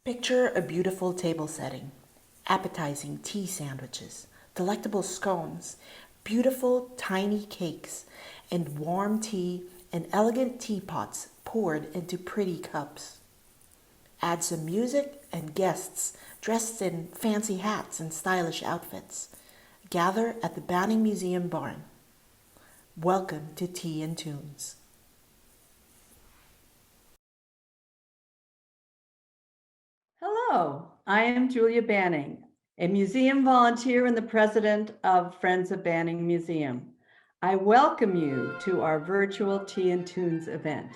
Picture a beautiful table setting, appetizing tea sandwiches, delectable scones, beautiful tiny cakes, and warm tea and elegant teapots poured into pretty cups. Add some music and guests dressed in fancy hats and stylish outfits. Gather at the Banning Museum barn. Welcome to Tea and Tunes. Hello, I am Julia Banning, a museum volunteer and the president of Friends of Banning Museum. I welcome you to our virtual Tea and Tunes event.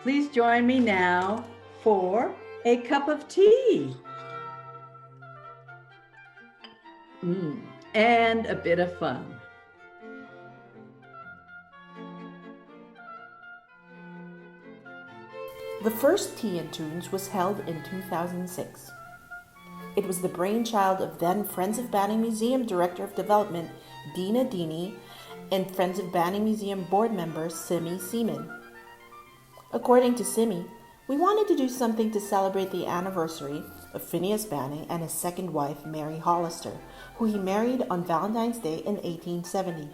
Please join me now for a cup of tea and a bit of fun. The first Tea and Tunes was held in 2006. It was the brainchild of then Friends of Banning Museum Director of Development Dina Dini and Friends of Banning Museum board member Simi Seaman. According to Simi, we wanted to do something to celebrate the anniversary of Phineas Banning and his second wife, Mary Hollister, who he married on Valentine's Day in 1870.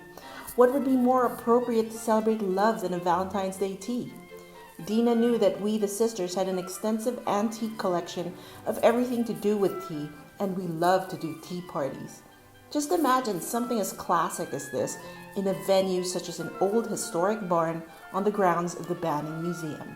What would be more appropriate to celebrate love than a Valentine's Day tea? Dina knew that we, the sisters, had an extensive antique collection of everything to do with tea, and we love to do tea parties. Just imagine something as classic as this in a venue such as an old historic barn on the grounds of the Banning Museum.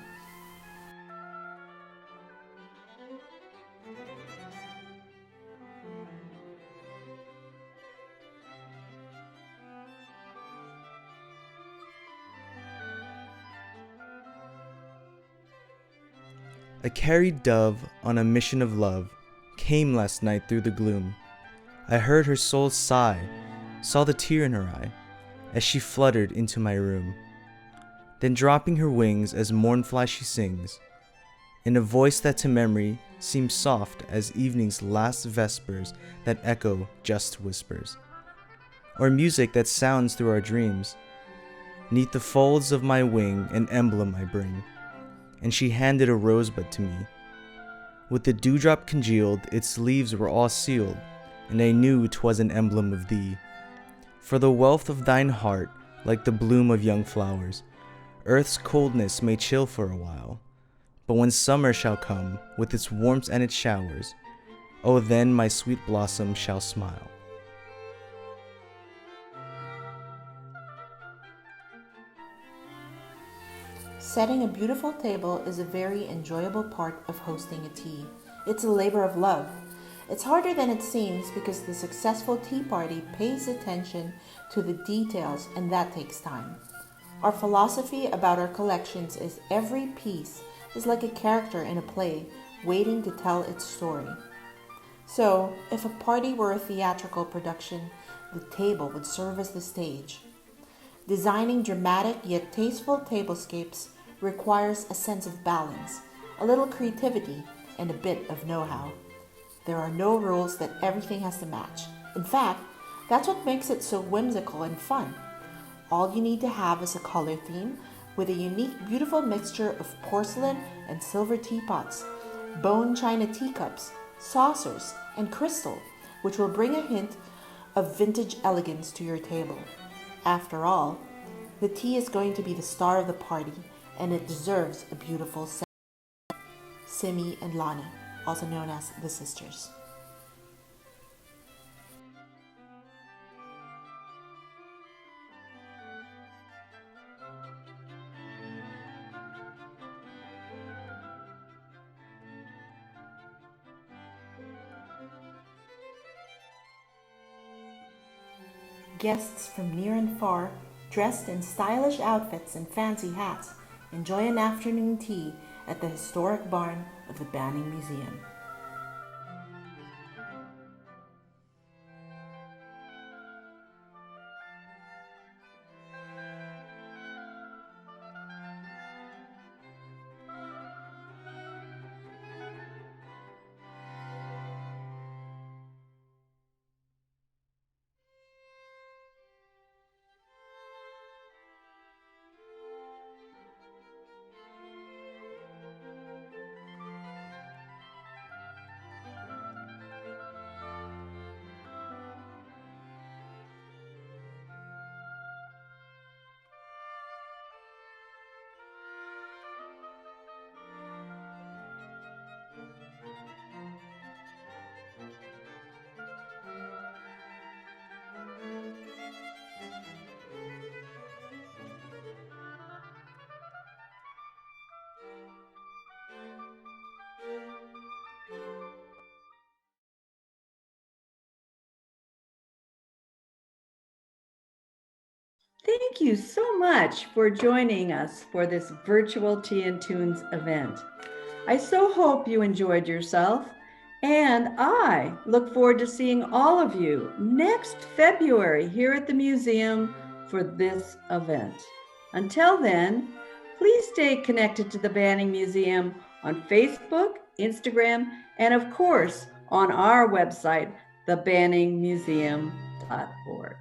A carried dove on a mission of love came last night through the gloom. I heard her soul sigh, saw the tear in her eye, as she fluttered into my room. Then dropping her wings as mornfly she sings, in a voice that to memory seems soft as evening's last vespers that echo just whispers, or music that sounds through our dreams. 'Neath the folds of my wing an emblem I bring, and she handed a rosebud to me. With the dewdrop congealed, its leaves were all sealed, and I knew 'twas an emblem of thee. For the wealth of thine heart, like the bloom of young flowers, earth's coldness may chill for a while, but when summer shall come with its warmth and its showers, oh then my sweet blossom shall smile. Setting a beautiful table is a very enjoyable part of hosting a tea. It's a labor of love. It's harder than it seems because the successful tea party pays attention to the details, and that takes time. Our philosophy about our collections is every piece is like a character in a play waiting to tell its story. So, if a party were a theatrical production, the table would serve as the stage. Designing dramatic yet tasteful tablescapes requires a sense of balance, a little creativity, and a bit of know-how. There are no rules that everything has to match. In fact, that's what makes it so whimsical and fun. All you need to have is a color theme with a unique, beautiful mixture of porcelain and silver teapots, bone china teacups, saucers, and crystal, which will bring a hint of vintage elegance to your table. After all, the tea is going to be the star of the party, and it deserves a beautiful set. Simi and Lani, also known as the sisters. Guests from near and far, dressed in stylish outfits and fancy hats, enjoy an afternoon tea at the historic barn of the Banning Museum. Thank you so much for joining us for this virtual Tea and Tunes event. I so hope you enjoyed yourself, and I look forward to seeing all of you next February here at the museum for this event. Until then, please stay connected to the Banning Museum on Facebook, Instagram, and of course on our website, thebanningmuseum.org.